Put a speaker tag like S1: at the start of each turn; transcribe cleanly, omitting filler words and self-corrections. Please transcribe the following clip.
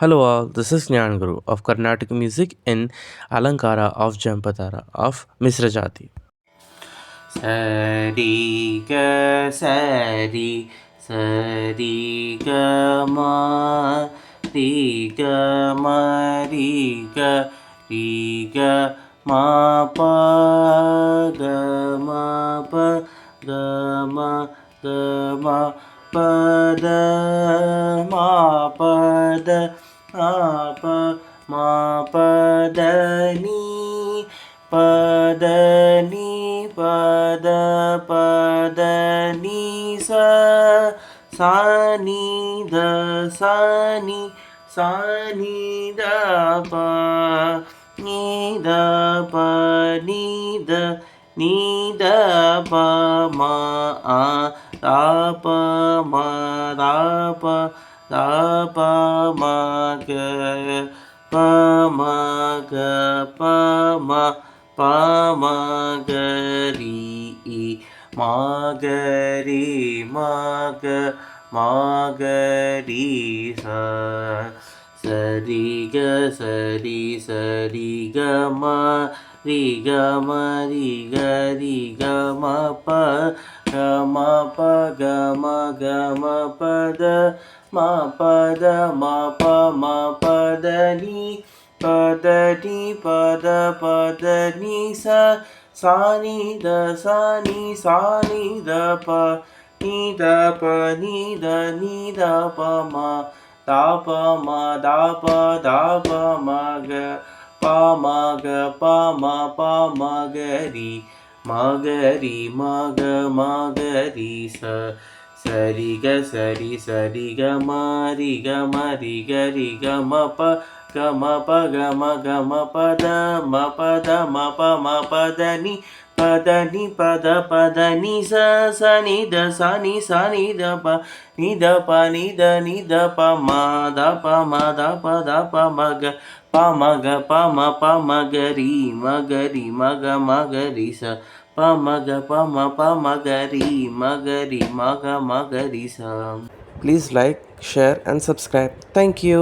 S1: Hello all, this is Nyan Guru of Carnatic music in Alankara of Jampatara of Misra Jati.
S2: Sari ga sari sari ga ma pa ga ma pa da ma pa da ni pada ni sa ni da pa ni da pa ma da pa ma ga pa ma ga pa ma ga ma ga ri sa sari ga ma pa ga ma pa da ma pa da ni sa ni da pa ni da pa ma pa ma ga ri sa sari ga ma pa da ni pada ni sa ni da pa pa ma ga ri sa pa ma ga ri sa.
S1: Please like, share, and subscribe. Thank you.